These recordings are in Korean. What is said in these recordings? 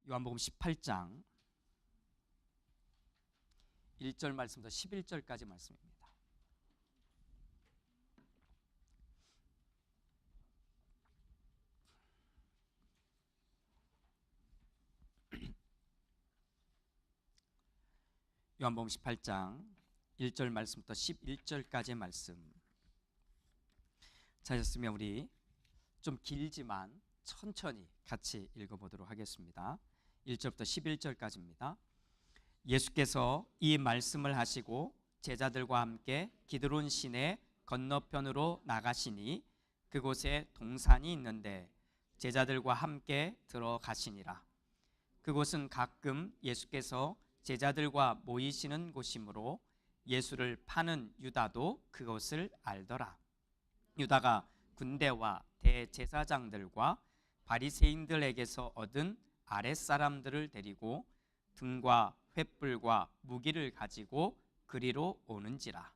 요한복음 18장 1절 말씀부터 11절까지 말씀입니다. 요한복음 18장 1절 말씀부터 11절까지의 말씀 찾았으면 우리 좀 길지만 천천히 같이 읽어보도록 하겠습니다. 1절부터 11절까지입니다. 예수께서 이 말씀을 하시고 제자들과 함께 기드론 시내 건너편으로 나가시니 그곳에 동산이 있는데 제자들과 함께 들어가시니라. 그곳은 가끔 예수께서 제자들과 모이시는 곳이므로 예수를 파는 유다도 그것을 알더라. 유다가 군대와 대제사장들과 바리새인들에게서 얻은 아랫사람들을 데리고 등과 횃불과 무기를 가지고 그리로 오는지라.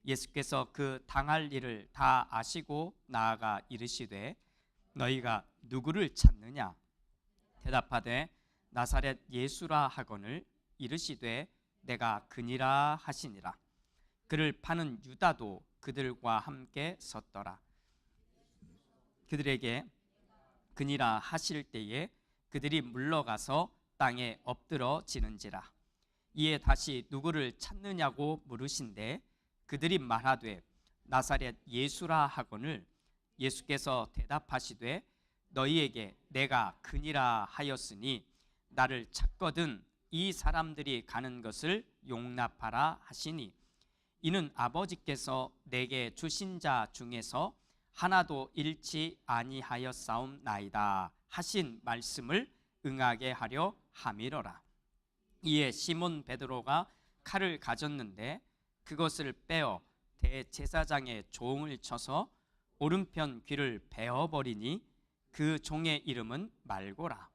예수께서 그 당할 일을 다 아시고 나아가 이르시되 너희가 누구를 찾느냐? 대답하되 나사렛 예수라 하거늘 이르시되 내가 그니라 하시니라. 그를 파는 유다도 그들과 함께 섰더라. 그들에게 그니라 하실 때에 그들이 물러가서 땅에 엎드러지는지라. 이에 다시 누구를 찾느냐고 물으신데 그들이 말하되 나사렛 예수라 하거늘 예수께서 대답하시되 너희에게 내가 그니라 하였으니 나를 찾거든 이 사람들이 가는 것을 용납하라 하시니 이는 아버지께서 내게 주신 자 중에서 하나도 잃지 아니하였사옵나이다 하신 말씀을 응하게 하려 함이로라. 이에 시몬 베드로가 칼을 가졌는데 그것을 빼어 대제사장의 종을 쳐서 오른편 귀를 베어버리니 그 종의 이름은 말고라.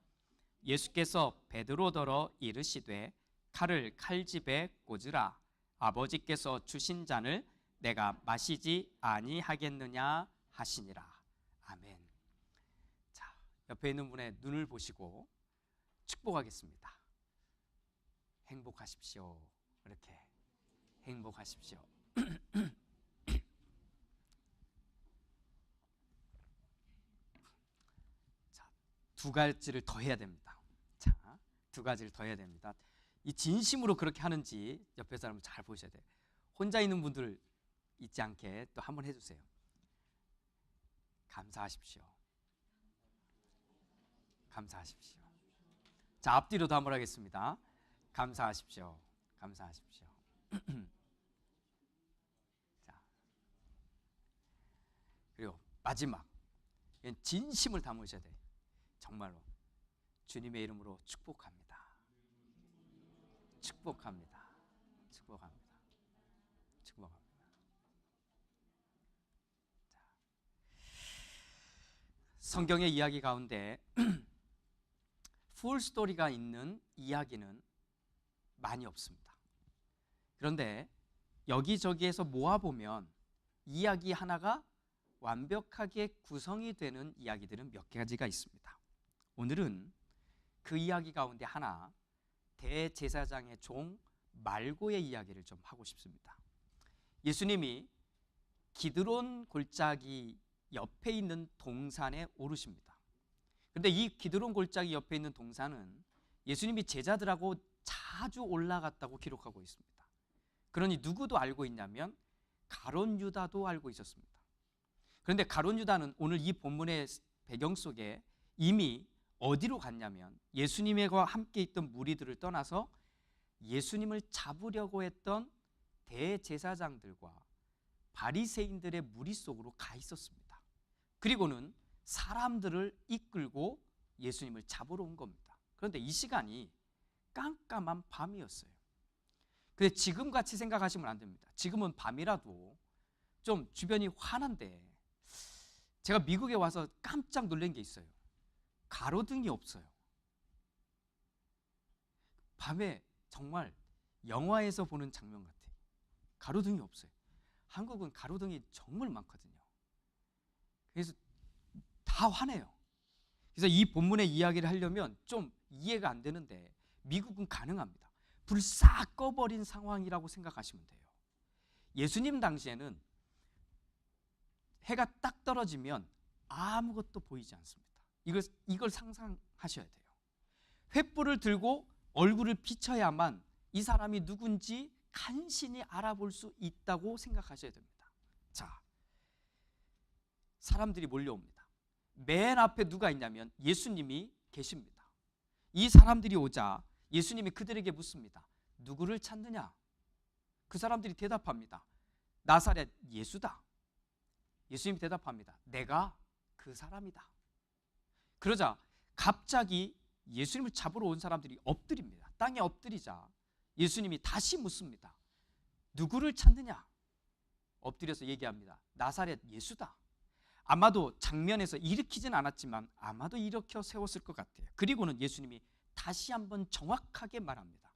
예수께서 베드로더러 이르시되 칼을 칼집에 꽂으라. 아버지께서 주신 잔을 내가 마시지 아니하겠느냐 하시니라. 아멘. 자, 옆에 있는 분의 눈을 보시고 축복하겠습니다. 행복하십시오. 이렇게 행복하십시오. 자, 두 가지를 더 해야 됩니다. 자, 두 가지를 더 해야 됩니다. 이 진심으로 그렇게 하는지 옆에 사람을 잘 보셔야 돼요. 혼자 있는 분들 잊지 않게 또 한번 해주세요. 감사하십시오. 감사하십시오. 자, 앞뒤로도 한번 하겠습니다. 감사하십시오. 감사하십시오. 자, 그리고 마지막 진심을 담으셔야 돼요. 정말로 주님의 이름으로 축복합니다. 축복합니다. 축복합니다. 축복합니다. 자, 성경의 이야기 가운데 풀 스토리가 있는 이야기는 많이 없습니다. 그런데 여기저기에서 모아보면 이야기 하나가 완벽하게 구성이 되는 이야기들은 몇 가지가 있습니다. 오늘은 그 이야기 가운데 하나, 대제사장의 종 말고의 이야기를 좀 하고 싶습니다. 예수님이 기드론 골짜기 옆에 있는 동산에 오르십니다. 그런데 이 기드론 골짜기 옆에 있는 동산은 예수님이 제자들하고 자주 올라갔다고 기록하고 있습니다. 그러니 누구도 알고 있냐면 가룟 유다도 알고 있었습니다. 그런데 가룟 유다는 오늘 이 본문의 배경 속에 이미 어디로 갔냐면 예수님과 함께 있던 무리들을 떠나서 예수님을 잡으려고 했던 대제사장들과 바리새인들의 무리 속으로 가 있었습니다. 그리고는 사람들을 이끌고 예수님을 잡으러 온 겁니다. 그런데 이 시간이 깜깜한 밤이었어요. 근데 지금같이 생각하시면 안 됩니다. 지금은 밤이라도 좀 주변이 환한데 제가 미국에 와서 깜짝 놀란 게 있어요. 가로등이 없어요. 밤에 정말 영화에서 보는 장면 같아요. 가로등이 없어요. 한국은 가로등이 정말 많거든요. 그래서 다 환해요. 그래서 이 본문의 이야기를 하려면 좀 이해가 안 되는데 미국은 가능합니다. 불 싹 꺼버린 상황이라고 생각하시면 돼요. 예수님 당시에는 해가 딱 떨어지면 아무것도 보이지 않습니다. 이걸 상상하셔야 돼요. 횃불을 들고 얼굴을 비춰야만 이 사람이 누군지 간신히 알아볼 수 있다고 생각하셔야 됩니다. 자, 사람들이 몰려옵니다. 맨 앞에 누가 있냐면 예수님이 계십니다. 이 사람들이 오자 예수님이 그들에게 묻습니다. 누구를 찾느냐? 그 사람들이 대답합니다. 나사렛 예수다. 예수님이 대답합니다. 내가 그 사람이다. 그러자 갑자기 예수님을 잡으러 온 사람들이 엎드립니다. 땅에 엎드리자 예수님이 다시 묻습니다. 누구를 찾느냐? 엎드려서 얘기합니다. 나사렛 예수다. 아마도 장면에서 일으키진 않았지만 아마도 일으켜 세웠을 것 같아요. 그리고는 예수님이 다시 한번 정확하게 말합니다.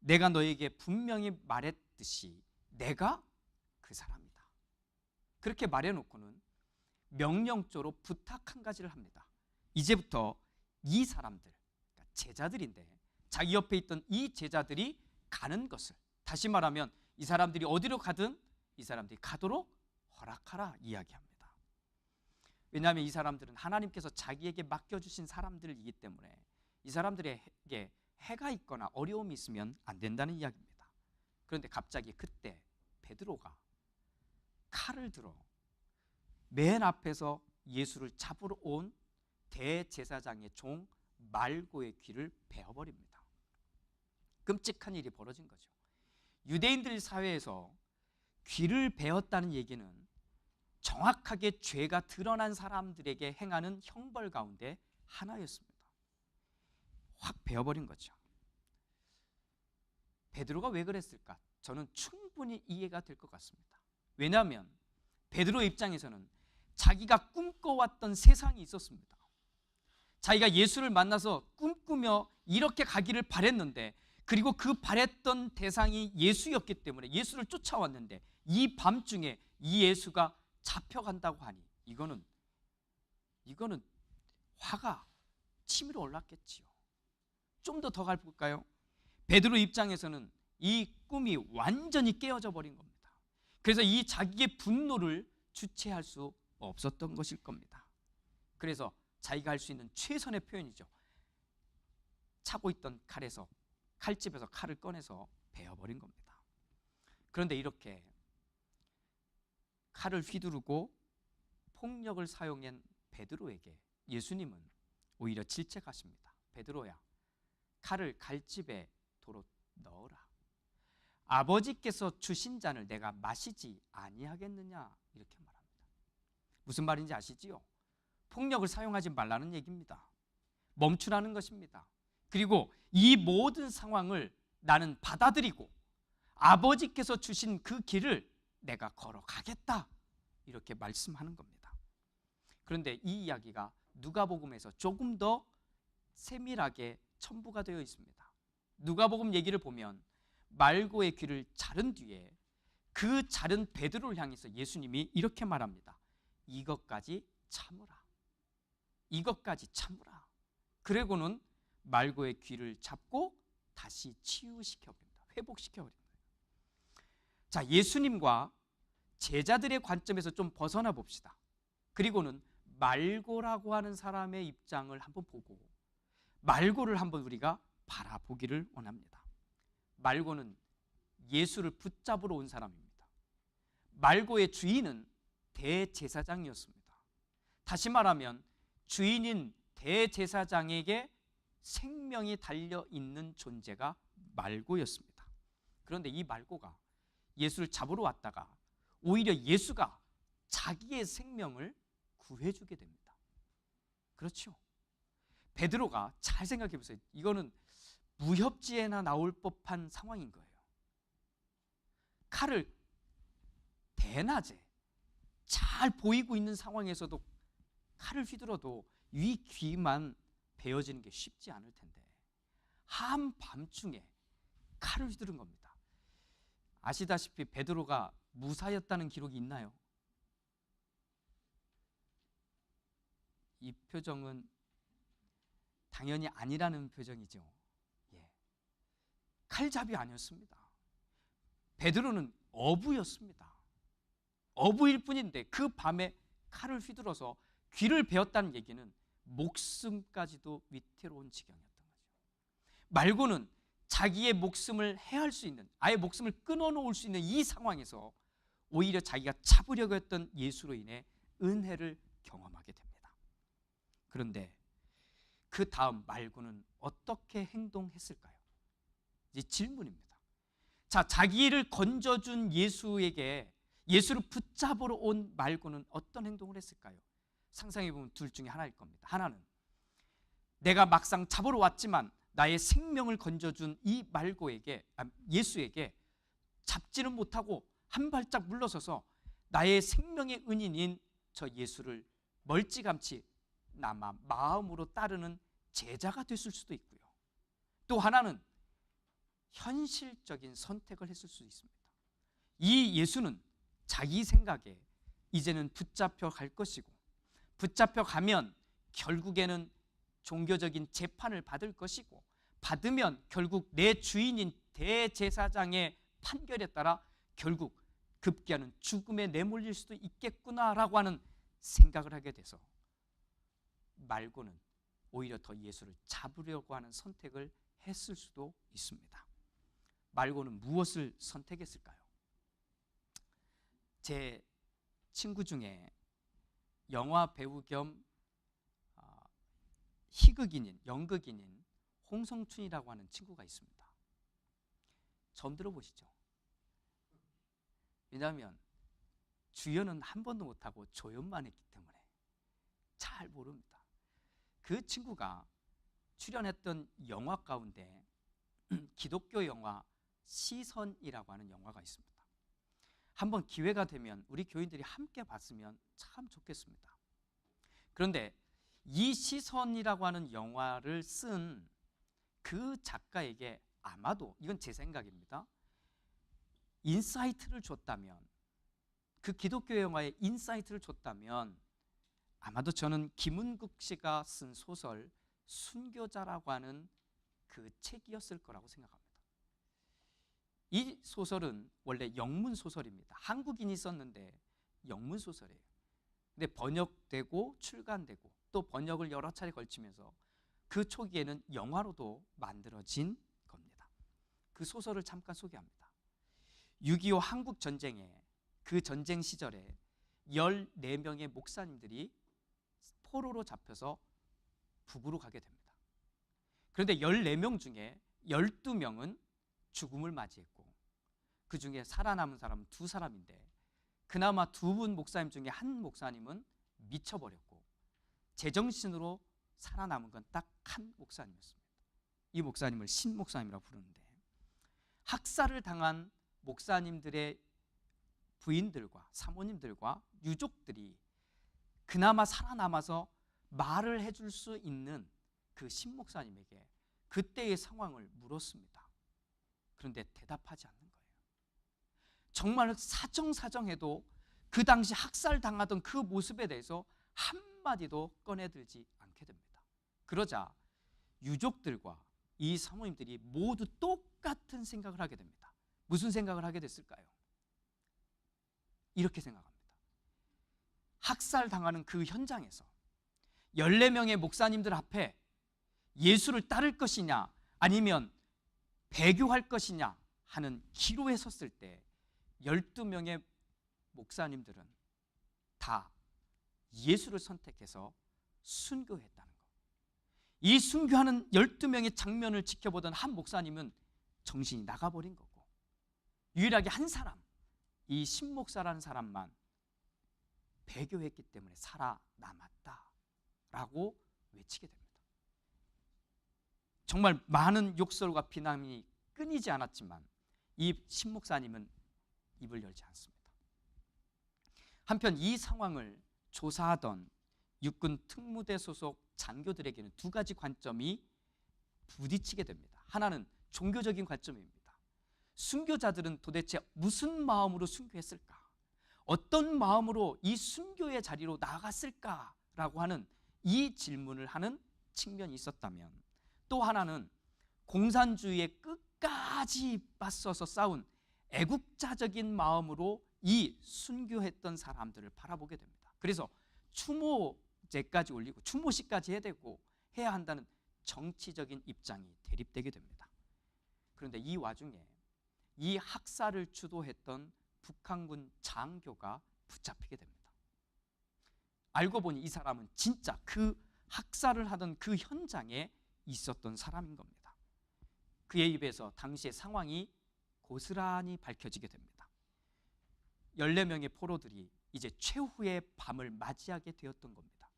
내가 너에게 분명히 말했듯이 내가 그 사람이다. 그렇게 말해놓고는 명령조로 부탁 한 가지를 합니다. 이제부터 이 사람들, 그러니까 제자들인데 자기 옆에 있던 이 제자들이 가는 것을, 다시 말하면 이 사람들이 어디로 가든 이 사람들이 가도록 허락하라 이야기합니다. 왜냐하면 이 사람들은 하나님께서 자기에게 맡겨주신 사람들이기 때문에 이 사람들에게 해가 있거나 어려움이 있으면 안 된다는 이야기입니다. 그런데 갑자기 그때 베드로가 칼을 들어 맨 앞에서 예수를 잡으러 온 대제사장의 종 말고의 귀를 베어버립니다. 끔찍한 일이 벌어진 거죠. 유대인들 사회에서 귀를 베었다는 얘기는 정확하게 죄가 드러난 사람들에게 행하는 형벌 가운데 하나였습니다. 확 베어버린 거죠. 베드로가 왜 그랬을까? 저는 충분히 이해가 될 것 같습니다. 왜냐하면 베드로 입장에서는 자기가 꿈꿔왔던 세상이 있었습니다. 자기가 예수를 만나서 꿈꾸며 이렇게 가기를 바랬는데, 그리고 그 바랬던 대상이 예수였기 때문에 예수를 쫓아왔는데 이 밤중에 이 예수가 잡혀간다고 하니 이거는 화가 치밀어 올랐겠지요. 좀 더 가볼까요? 베드로 입장에서는 이 꿈이 완전히 깨어져 버린 겁니다. 그래서 이 자기의 분노를 주체할 수 없었던 것일 겁니다. 그래서 자기가 할 수 있는 최선의 표현이죠. 차고 있던 칼집에서 칼을 꺼내서 베어버린 겁니다. 그런데 이렇게 칼을 휘두르고 폭력을 사용한 베드로에게 예수님은 오히려 질책하십니다. 베드로야, 칼을 칼집에 도로 넣어라. 아버지께서 주신 잔을 내가 마시지 아니하겠느냐, 이렇게 말합니다. 무슨 말인지 아시지요? 폭력을 사용하지 말라는 얘기입니다. 멈추라는 것입니다. 그리고 이 모든 상황을 나는 받아들이고 아버지께서 주신 그 길을 내가 걸어가겠다, 이렇게 말씀하는 겁니다. 그런데 이 이야기가 누가복음에서 조금 더 세밀하게 첨부가 되어 있습니다. 누가복음 얘기를 보면 말고의 귀를 자른 뒤에 그 자른 베드로를 향해서 예수님이 이렇게 말합니다. 이것까지 참으라. 이것까지 참으라. 그리고는 말고의 귀를 잡고 다시 치유시켜버립니다. 회복시켜버립니다. 자, 예수님과 제자들의 관점에서 좀 벗어나 봅시다. 그리고는 말고라고 하는 사람의 입장을 한번 보고 말고를 한번 우리가 바라보기를 원합니다. 말고는 예수를 붙잡으러 온 사람입니다. 말고의 주인은 대제사장이었습니다. 다시 말하면 주인인 대제사장에게 생명이 달려있는 존재가 말고였습니다. 그런데 이 말고가 예수를 잡으러 왔다가 오히려 예수가 자기의 생명을 구해주게 됩니다. 그렇죠? 베드로가 잘 생각해 보세요. 이거는 무협지에나 나올 법한 상황인 거예요. 칼을 대낮에 잘 보이고 있는 상황에서도 칼을 휘둘러도 위 귀만 베어지는 게 쉽지 않을 텐데 한밤중에 칼을 휘두른 겁니다. 아시다시피 베드로가 무사였다는 기록이 있나요? 이 표정은 당연히 아니라는 표정이죠. 예. 칼잡이 아니었습니다. 베드로는 어부였습니다. 어부일 뿐인데 그 밤에 칼을 휘둘러서 귀를 베었다는 얘기는 목숨까지도 위태로운 지경이었던 거죠. 말고는 자기의 목숨을 해할 수 있는, 아예 목숨을 끊어놓을 수 있는 이 상황에서 오히려 자기가 잡으려고 했던 예수로 인해 은혜를 경험하게 됩니다. 그런데 그 다음 말고는 어떻게 행동했을까요? 이제 질문입니다. 자, 자기를 건져준 예수에게, 예수를 붙잡으러 온 말고는 어떤 행동을 했을까요? 상상해보면 둘 중에 하나일 겁니다. 하나는 내가 막상 잡으러 왔지만 나의 생명을 건져준 이 말고에게, 예수에게 잡지는 못하고 한 발짝 물러서서 나의 생명의 은인인 저 예수를 멀찌감치 남아 마음으로 따르는 제자가 됐을 수도 있고요. 또 하나는 현실적인 선택을 했을 수 있습니다. 이 예수는 자기 생각에 이제는 붙잡혀 갈 것이고, 붙잡혀 가면 결국에는 종교적인 재판을 받을 것이고, 받으면 결국 내 주인인 대제사장의 판결에 따라 결국 급기야는 죽음에 내몰릴 수도 있겠구나라고 하는 생각을 하게 돼서 말고는 오히려 더 예수를 잡으려고 하는 선택을 했을 수도 있습니다. 말고는 무엇을 선택했을까요? 제 친구 중에 영화 배우 겸 희극인인, 연극인인 홍성춘이라고 하는 친구가 있습니다. 처음 들어보시죠? 왜냐하면 주연은 한 번도 못하고 조연만 했기 때문에 잘 모릅니다. 그 친구가 출연했던 영화 가운데 기독교 영화 시선이라고 하는 영화가 있습니다. 한번 기회가 되면 우리 교인들이 함께 봤으면 참 좋겠습니다. 그런데 이 시선이라고 하는 영화를 쓴 그 작가에게 아마도, 이건 제 생각입니다, 인사이트를 줬다면, 그 기독교 영화에 인사이트를 줬다면 아마도 저는 김은국 씨가 쓴 소설 순교자라고 하는 그 책이었을 거라고 생각합니다. 이 소설은 원래 영문 소설입니다. 한국인이 썼는데 영문 소설이에요. 근데 번역되고 출간되고 또 번역을 여러 차례 걸치면서 그 초기에는 영화로도 만들어진 겁니다. 그 소설을 잠깐 소개합니다. 6.25 한국 전쟁에, 그 전쟁 시절에 14명의 목사님들이 포로로 잡혀서 북으로 가게 됩니다. 그런데 14명 중에 12명은 죽음을 맞이했고, 그 중에 살아남은 사람은 2사람인데 그나마 2분 목사님 중에 한 목사님은 미쳐버렸고 제정신으로 살아남은 건 딱 한 목사님이었습니다. 이 목사님을 신목사님이라고 부르는데, 학살을 당한 목사님들의 부인들과 사모님들과 유족들이 그나마 살아남아서 말을 해줄 수 있는 그 신목사님에게 그때의 상황을 물었습니다. 그런데 대답하지 않는 거예요. 정말 사정사정해도 그 당시 학살당하던 그 모습에 대해서 한마디도 꺼내들지 않게 됩니다. 그러자 유족들과 이 사모님들이 모두 똑같은 생각을 하게 됩니다. 무슨 생각을 하게 됐을까요? 이렇게 생각합니다. 학살당하는 그 현장에서 14명의 목사님들 앞에 예수를 따를 것이냐 아니면 배교할 것이냐 하는 기로에 섰을 때 12명의 목사님들은 다 예수를 선택해서 순교했다는 것. 이 순교하는 12명의 장면을 지켜보던 한 목사님은 정신이 나가버린 거고, 유일하게 한 사람, 이 신목사라는 사람만 배교했기 때문에 살아남았다라고 외치게 됩니다. 정말 많은 욕설과 비난이 끊이지 않았지만 이 신목사님은 입을 열지 않습니다. 한편 이 상황을 조사하던 육군 특무대 소속 장교들에게는 2가지 관점이 부딪히게 됩니다. 하나는 종교적인 관점입니다. 순교자들은 도대체 무슨 마음으로 순교했을까? 어떤 마음으로 이 순교의 자리로 나아갔을까라고 하는 이 질문을 하는 측면이 있었다면, 또 하나는 공산주의에 끝까지 맞서서 싸운 애국자적인 마음으로 이 순교했던 사람들을 바라보게 됩니다. 그래서 추모제까지 올리고 추모식까지 해야 한다는 정치적인 입장이 대립되게 됩니다. 그런데 이 와중에 이 학살을 주도했던 북한군 장교가 붙잡히게 됩니다. 알고 보니 이 사람은 진짜 그 학살을 하던 그 현장에 있었던 사람인 겁니다. 그의 입에서 당시의 상황이 고스란히 밝혀지게 됩니다. 14명의 포로들이 이제 최후의 밤을 맞이하게 되었던 겁니다.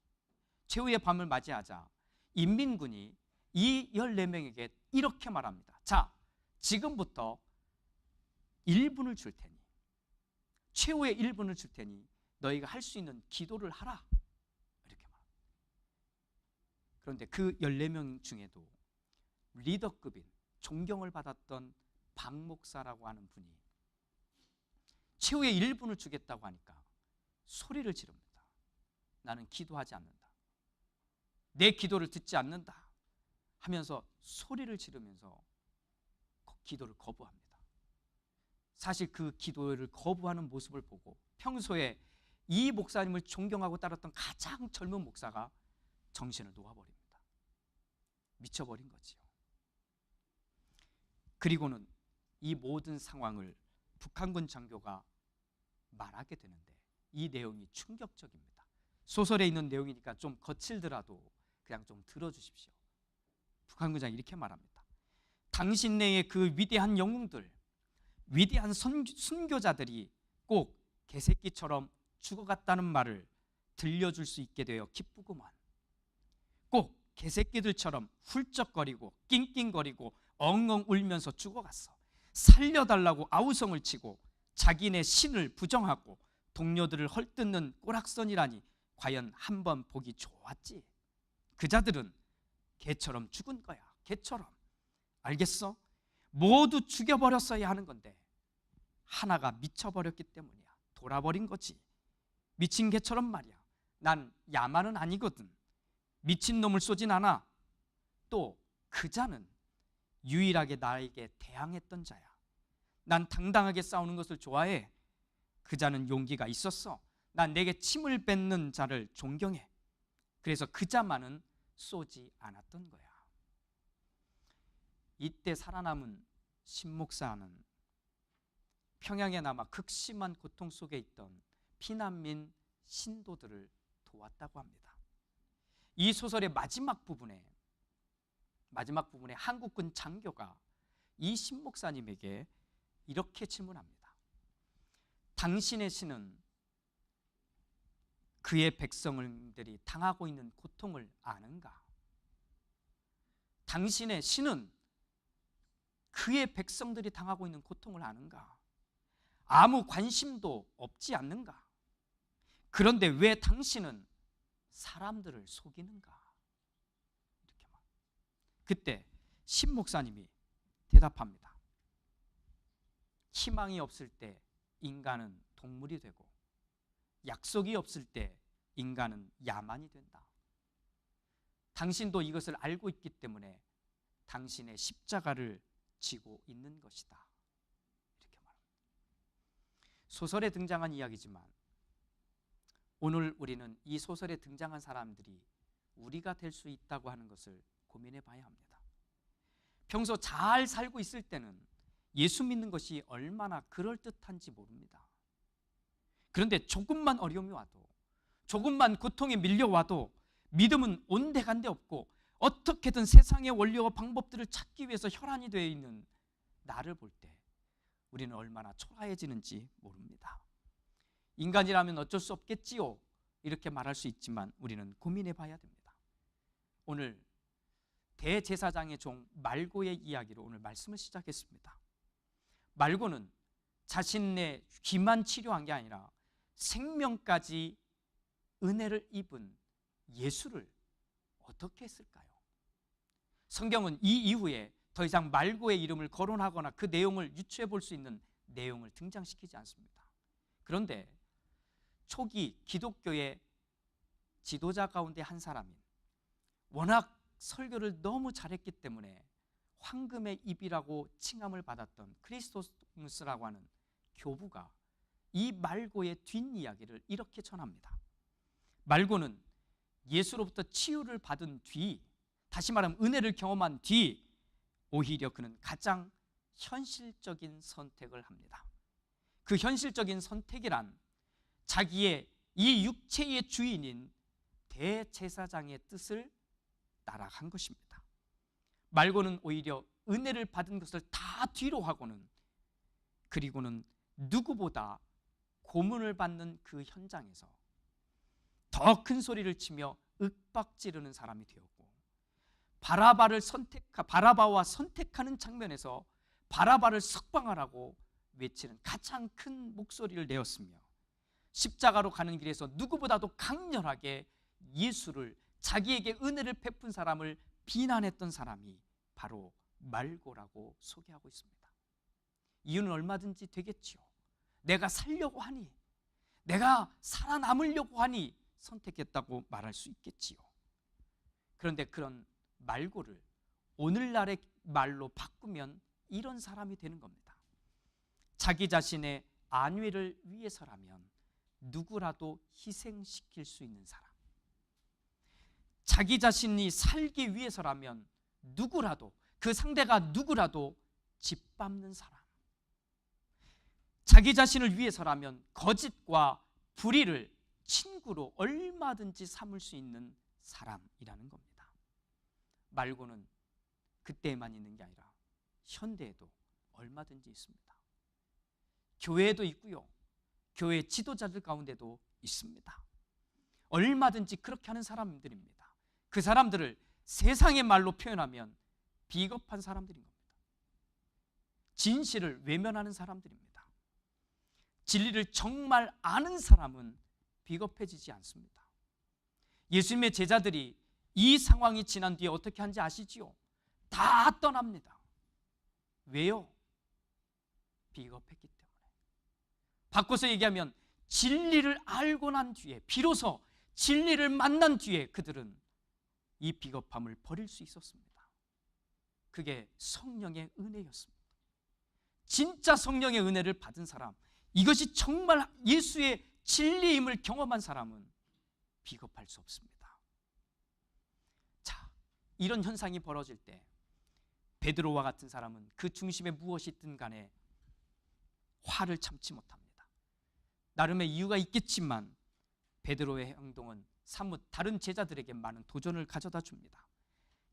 최후의 밤을 맞이하자 인민군이 이 14명에게 이렇게 말합니다. 자, 지금부터 1분을 줄 테니, 최후의 1분을 줄 테니 너희가 할 수 있는 기도를 하라, 이렇게 말합니다. 그런데 그 14명 중에도 리더급인 존경을 받았던 박 목사라고 하는 분이 최후의 1분을 주겠다고 하니까 소리를 지릅니다. 나는 기도하지 않는다, 내 기도를 듣지 않는다 하면서 소리를 지르면서 기도를 거부합니다. 사실 그 기도를 거부하는 모습을 보고 평소에 이 목사님을 존경하고 따랐던 가장 젊은 목사가 정신을 놓아버립니다. 미쳐버린 거지요. 그리고는 이 모든 상황을 북한군 장교가 말하게 되는데 이 내용이 충격적입니다. 소설에 있는 내용이니까 좀 거칠더라도 그냥 좀 들어주십시오. 북한군장이 이렇게 말합니다. 당신 내의 그 위대한 영웅들, 위대한 순교자들이 꼭 개새끼처럼 죽어갔다는 말을 들려줄 수 있게 되어 기쁘구만. 꼭 개새끼들처럼 훌쩍거리고 낑낑거리고 엉엉 울면서 죽어갔어. 살려달라고 아우성을 치고 자기네 신을 부정하고 동료들을 헐뜯는 꼬락선이라니 과연 한번 보기 좋았지. 그 자들은 개처럼 죽은 거야. 개처럼. 알겠어? 모두 죽여버렸어야 하는 건데 하나가 미쳐버렸기 때문이야. 돌아버린 거지. 미친 개처럼 말이야. 난 야만은 아니거든. 미친 놈을 쏘진 않아. 또 그 자는 유일하게 나에게 대항했던 자야. 난 당당하게 싸우는 것을 좋아해. 그 자는 용기가 있었어. 난 내게 침을 뱉는 자를 존경해. 그래서 그 자만은 쏘지 않았던 거야. 이때 살아남은 신목사는 평양에 남아 극심한 고통 속에 있던 피난민 신도들을 도왔다고 합니다. 이 소설의 마지막 부분에 한국군 장교가 이 신목사님에게 이렇게 질문합니다. 당신의 신은 그의 백성들이 당하고 있는 고통을 아는가? 당신의 신은 그의 백성들이 당하고 있는 고통을 아는가? 아무 관심도 없지 않는가? 그런데 왜 당신은 사람들을 속이는가? 이렇게 말. 그때 신 목사님이 대답합니다. 희망이 없을 때 인간은 동물이 되고 약속이 없을 때 인간은 야만이 된다. 당신도 이것을 알고 있기 때문에 당신의 십자가를 지고 있는 것이다. 이렇게 말합니다. 소설에 등장한 이야기지만 오늘 우리는 이 소설에 등장한 사람들이 우리가 될 수 있다고 하는 것을 고민해 봐야 합니다. 평소 잘 살고 있을 때는 예수 믿는 것이 얼마나 그럴듯한지 모릅니다. 그런데 조금만 어려움이 와도, 조금만 고통에 밀려와도 믿음은 온데간데 없고 어떻게든 세상의 원리와 방법들을 찾기 위해서 혈안이 되어 있는 나를 볼 때 우리는 얼마나 초라해지는지 모릅니다. 인간이라면 어쩔 수 없겠지요, 이렇게 말할 수 있지만 우리는 고민해 봐야 됩니다. 오늘 대제사장의 종 말고의 이야기로 오늘 말씀을 시작했습니다. 말고는 자신의 귀만 치료한 게 아니라 생명까지 은혜를 입은 예수를 어떻게 했을까요? 성경은 이 이후에 더 이상 말고의 이름을 거론하거나 그 내용을 유추해 볼 수 있는 내용을 등장시키지 않습니다. 그런데 초기 기독교의 지도자 가운데 한 사람인, 워낙 설교를 너무 잘했기 때문에 황금의 입이라고 칭함을 받았던 크리스토스라고 하는 교부가 이 말고의 뒷이야기를 이렇게 전합니다. 말고는 예수로부터 치유를 받은 뒤, 다시 말하면 은혜를 경험한 뒤, 오히려 그는 가장 현실적인 선택을 합니다. 그 현실적인 선택이란 자기의 이 육체의 주인인 대제사장의 뜻을 따라간 것입니다. 말고는 오히려 은혜를 받은 것을 다 뒤로 하고는, 그리고는 누구보다 고문을 받는 그 현장에서 더 큰 소리를 치며 윽박지르는 사람이 되었고, 바라바와 선택하는 장면에서 바라바를 석방하라고 외치는 가장 큰 목소리를 내었으며, 십자가로 가는 길에서 누구보다도 강렬하게 예수를, 자기에게 은혜를 베푼 사람을 비난했던 사람이 바로 말고라고 소개하고 있습니다. 이유는 얼마든지 되겠지요. 내가 살려고 하니, 내가 살아남으려고 하니 선택했다고 말할 수 있겠지요. 그런데 그런 말고를 오늘날의 말로 바꾸면 이런 사람이 되는 겁니다. 자기 자신의 안위를 위해서라면 누구라도 희생시킬 수 있는 사람, 자기 자신이 살기 위해서라면 누구라도, 그 상대가 누구라도 짓밟는 사람, 자기 자신을 위해서라면 거짓과 불의를 친구로 얼마든지 삼을 수 있는 사람이라는 겁니다. 말고는 그때만 있는 게 아니라 현대에도 얼마든지 있습니다. 교회에도 있고요, 교회 지도자들 가운데도 있습니다. 얼마든지 그렇게 하는 사람들입니다. 그 사람들을 세상의 말로 표현하면 비겁한 사람들인 겁니다. 진실을 외면하는 사람들입니다. 진리를 정말 아는 사람은 비겁해지지 않습니다. 예수님의 제자들이 이 상황이 지난 뒤에 어떻게 한지 아시지요? 다 떠납니다. 왜요? 비겁했기 때문에. 바꿔서 얘기하면 진리를 알고 난 뒤에, 비로소 진리를 만난 뒤에 그들은 이 비겁함을 버릴 수 있었습니다. 그게 성령의 은혜였습니다. 진짜 성령의 은혜를 받은 사람, 이것이 정말 예수의 진리임을 경험한 사람은 비겁할 수 없습니다. 자, 이런 현상이 벌어질 때 베드로와 같은 사람은 그 중심에 무엇이 있든 간에 화를 참지 못합니다. 나름의 이유가 있겠지만 베드로의 행동은 사뭇 다른 제자들에게 많은 도전을 가져다 줍니다.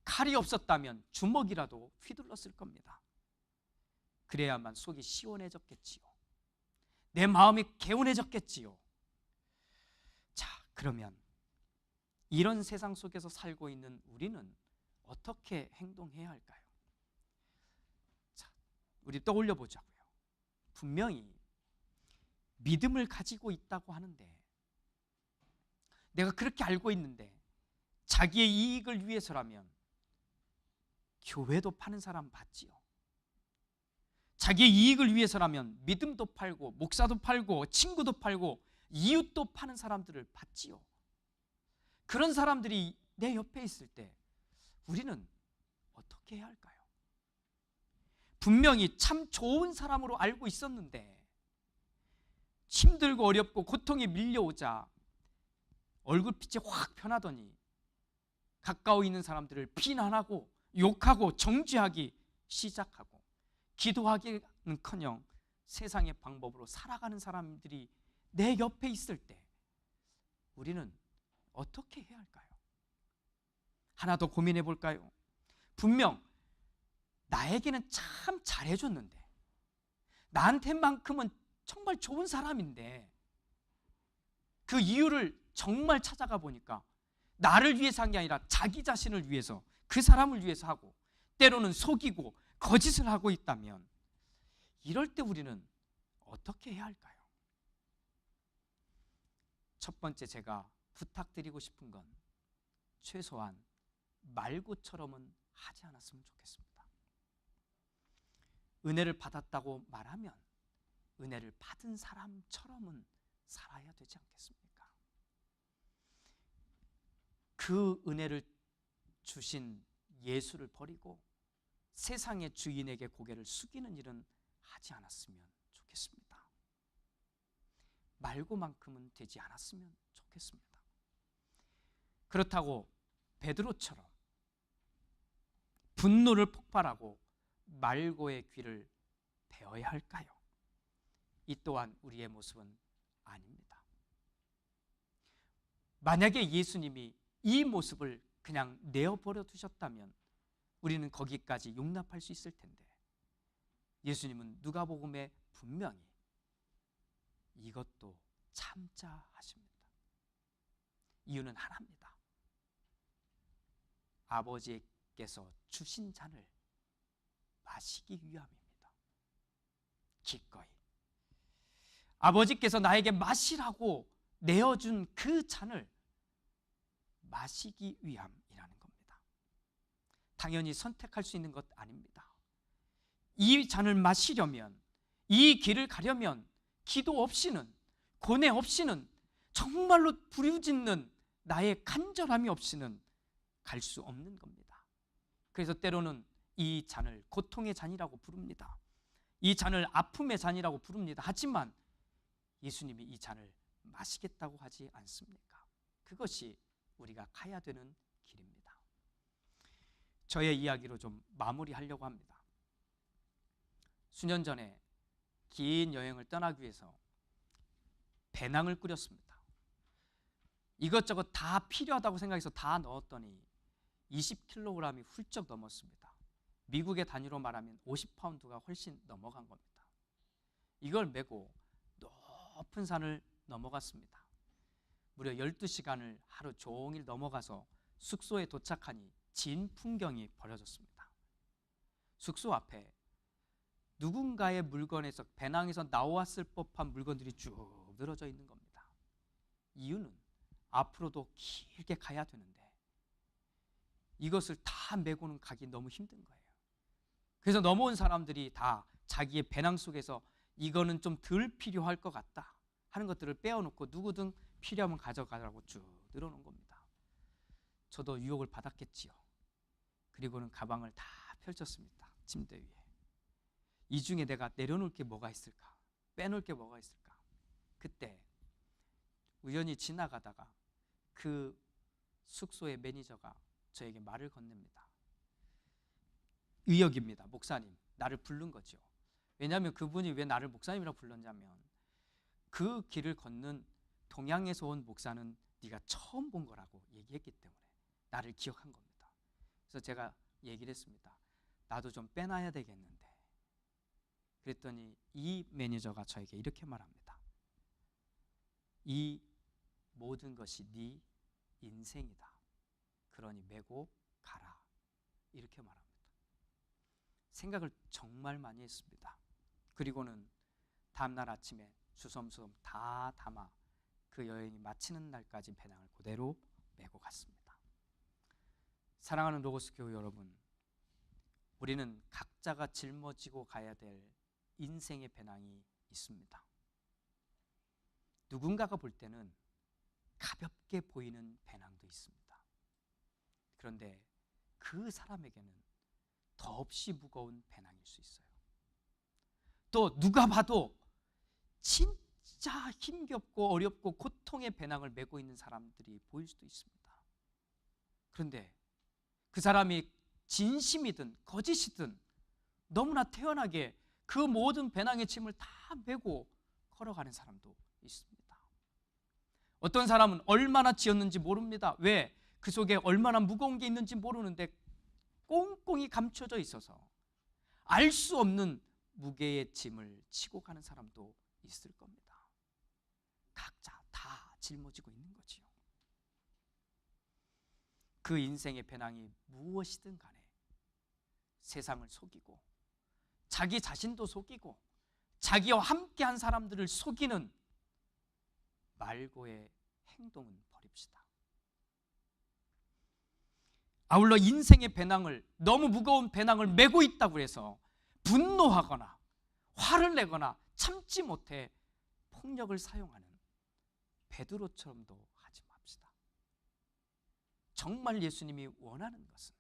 칼이 없었다면 주먹이라도 휘둘렀을 겁니다. 그래야만 속이 시원해졌겠지요. 내 마음이 개운해졌겠지요. 자, 그러면 이런 세상 속에서 살고 있는 우리는 어떻게 행동해야 할까요? 자, 우리 떠올려 보자고요. 분명히 믿음을 가지고 있다고 하는데, 내가 그렇게 알고 있는데 자기의 이익을 위해서라면 교회도 파는 사람 봤지요. 자기의 이익을 위해서라면 믿음도 팔고 목사도 팔고 친구도 팔고 이웃도 파는 사람들을 봤지요. 그런 사람들이 내 옆에 있을 때 우리는 어떻게 해야 할까요? 분명히 참 좋은 사람으로 알고 있었는데 힘들고 어렵고 고통이 밀려오자 얼굴빛이 확 변하더니 가까워 있는 사람들을 비난하고 욕하고 정죄하기 시작하고 기도하기는커녕 세상의 방법으로 살아가는 사람들이 내 옆에 있을 때 우리는 어떻게 해야 할까요? 하나 더 고민해 볼까요? 분명 나에게는 참 잘해줬는데, 나한테만큼은 정말 좋은 사람인데 그 이유를 정말 찾아가 보니까 나를 위해서 한 게 아니라 자기 자신을 위해서, 그 사람을 위해서 하고 때로는 속이고 거짓을 하고 있다면 이럴 때 우리는 어떻게 해야 할까요? 첫 번째 제가 부탁드리고 싶은 건 최소한 말고처럼은 하지 않았으면 좋겠습니다. 은혜를 받았다고 말하면 은혜를 받은 사람처럼은 살아야 되지 않겠습니까? 그 은혜를 주신 예수를 버리고 세상의 주인에게 고개를 숙이는 일은 하지 않았으면 좋겠습니다. 말고만큼은 되지 않았으면 좋겠습니다. 그렇다고 베드로처럼 분노를 폭발하고 말고의 귀를 베어야 할까요? 이 또한 우리의 모습은 아닙니다. 만약에 예수님이 이 모습을 그냥 내어버려 두셨다면 우리는 거기까지 용납할 수 있을 텐데, 예수님은 누가복음에 분명히 이것도 참자 하십니다. 이유는 하나입니다. 아버지께서 주신 잔을 마시기 위함입니다. 기꺼이 아버지께서 나에게 마시라고 내어준 그 잔을 마시기 위함이라는 겁니다. 당연히 선택할 수 있는 것 아닙니다. 이 잔을 마시려면, 이 길을 가려면 기도 없이는, 고뇌 없이는, 정말로 부르짖는 나의 간절함이 없이는 갈 수 없는 겁니다. 그래서 때로는 이 잔을 고통의 잔이라고 부릅니다. 이 잔을 아픔의 잔이라고 부릅니다. 하지만 예수님이 이 잔을 마시겠다고 하지 않습니까? 그것이 우리가 가야 되는 길입니다. 저의 이야기로 좀 마무리하려고 합니다. 수년 전에 긴 여행을 떠나기 위해서 배낭을 꾸렸습니다. 이것저것 다 필요하다고 생각해서 다 넣었더니 20kg이 훌쩍 넘었습니다. 미국의 단위로 말하면 50파운드가 훨씬 넘어간 겁니다. 이걸 메고 높은 산을 넘어갔습니다. 무려 12시간을 하루 종일 넘어가서 숙소에 도착하니 진 풍경이 벌어졌습니다. 숙소 앞에 누군가의 물건에서, 배낭에서 나왔을 법한 물건들이 쭉 늘어져 있는 겁니다. 이유는 앞으로도 길게 가야 되는데 이것을 다 메고는 가기 너무 힘든 거예요. 그래서 넘어온 사람들이 다 자기의 배낭 속에서 이거는 좀 덜 필요할 것 같다 하는 것들을 빼어놓고 누구든 필요하면 가져가라고 쭉 늘어놓은 겁니다. 저도 유혹을 받았겠지요. 그리고는 가방을 다 펼쳤습니다. 침대 위에. 이 중에 내가 내려놓을 게 뭐가 있을까? 빼놓을 게 뭐가 있을까? 그때 우연히 지나가다가 그 숙소의 매니저가 저에게 말을 건넵니다. 의역입니다. 목사님, 나를 부른 거죠. 왜냐하면 그분이 왜 나를 목사님이라고 불렀냐면 그 길을 걷는 동양에서 온 목사는 네가 처음 본 거라고 얘기했기 때문에 나를 기억한 겁니다. 그래서 제가 얘기를 했습니다. 나도 좀 빼놔야 되겠는데. 그랬더니 이 매니저가 저에게 이렇게 말합니다. 이 모든 것이 네 인생이다. 그러니 메고 가라. 이렇게 말합니다. 생각을 정말 많이 했습니다. 그리고는 다음날 아침에 주섬주섬 다 담아 그 여행이 마치는 날까지 배낭을 그대로 메고 갔습니다. 사랑하는 로고스 교회 여러분, 우리는 각자가 짊어지고 가야 될 인생의 배낭이 있습니다. 누군가가 볼 때는 가볍게 보이는 배낭도 있습니다. 그런데 그 사람에게는 더없이 무거운 배낭일 수 있어요. 또 누가 봐도 진짜 힘겹고 어렵고 고통의 배낭을 메고 있는 사람들이 보일 수도 있습니다. 그런데 그 사람이 진심이든 거짓이든 너무나 태연하게 그 모든 배낭의 짐을 다 메고 걸어가는 사람도 있습니다. 어떤 사람은 얼마나 지었는지 모릅니다. 왜? 그 속에 얼마나 무거운 게 있는지 모르는데 꽁꽁이 감춰져 있어서 알 수 없는 무게의 짐을 치고 가는 사람도 있을 겁니다. 각자 다 짊어지고 있는 거지요. 그 인생의 배낭이 무엇이든 간에 세상을 속이고 자기 자신도 속이고 자기와 함께한 사람들을 속이는 말고의 행동은 버립시다. 아울러 인생의 배낭을, 너무 무거운 배낭을 메고 있다고 해서 분노하거나 화를 내거나 참지 못해 폭력을 사용하는 베드로처럼도 하지 맙시다. 정말 예수님이 원하는 것은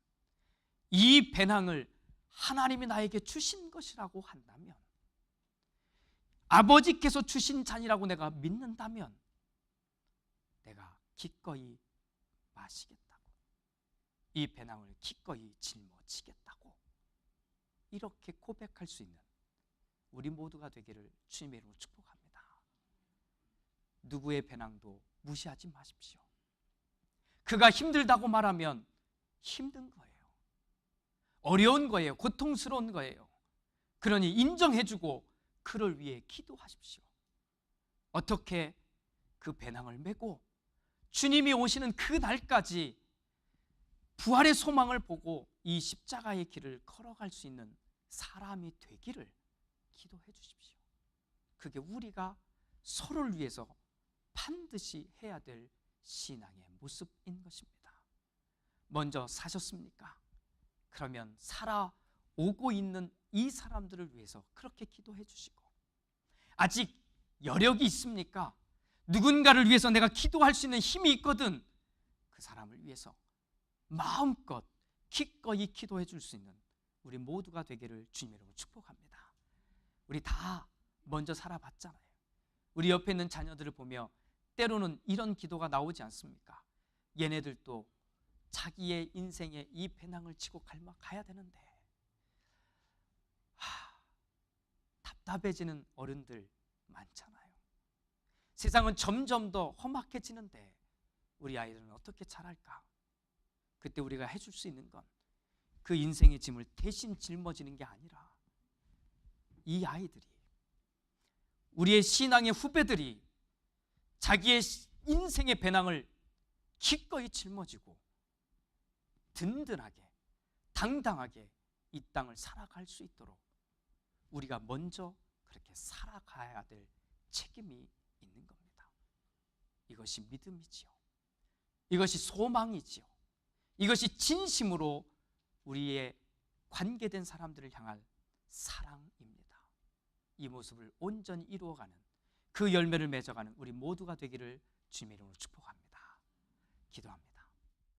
이 배낭을 하나님이 나에게 주신 것이라고 한다면, 아버지께서 주신 잔이라고 내가 믿는다면 내가 기꺼이 마시겠다고, 이 배낭을 기꺼이 짊어지겠다고, 이렇게 고백할 수 있는 우리 모두가 되기를 주님의 이름으로 축복합니다. 누구의 배낭도 무시하지 마십시오. 그가 힘들다고 말하면 힘든 거예요. 어려운 거예요. 고통스러운 거예요. 그러니 인정해주고 그를 위해 기도하십시오. 어떻게 그 배낭을 메고 주님이 오시는 그 날까지 부활의 소망을 보고 이 십자가의 길을 걸어갈 수 있는 사람이 되기를 기도해 주십시오. 그게 우리가 서로를 위해서 반드시 해야 될 신앙의 모습인 것입니다. 먼저 사셨습니까? 그러면 살아오고 있는 이 사람들을 위해서 그렇게 기도해 주시고, 아직 여력이 있습니까? 누군가를 위해서 내가 기도할 수 있는 힘이 있거든, 그 사람을 위해서 마음껏 기꺼이 기도해 줄 수 있는 우리 모두가 되기를 주님으로 축복합니다. 우리 다 먼저 살아봤잖아요. 우리 옆에 있는 자녀들을 보며 때로는 이런 기도가 나오지 않습니까? 얘네들도 자기의 인생에 이 배낭을 지고 가야 되는데 답답해지는 어른들 많잖아요. 세상은 점점 더 험악해지는데 우리 아이들은 어떻게 자랄까? 그때 우리가 해줄 수 있는 건 그 인생의 짐을 대신 짊어지는 게 아니라, 이 아이들이, 우리의 신앙의 후배들이 자기의 인생의 배낭을 기꺼이 짊어지고 든든하게 당당하게 이 땅을 살아갈 수 있도록 우리가 먼저 그렇게 살아가야 될 책임이 있는 겁니다. 이것이 믿음이지요. 이것이 소망이지요. 이것이 진심으로 우리의 관계된 사람들을 향한 사랑입니다. 이 모습을 온전히 이루어가는, 그 열매를 맺어가는 우리 모두가 되기를 주님의 이름으로 축복합니다. 기도합니다.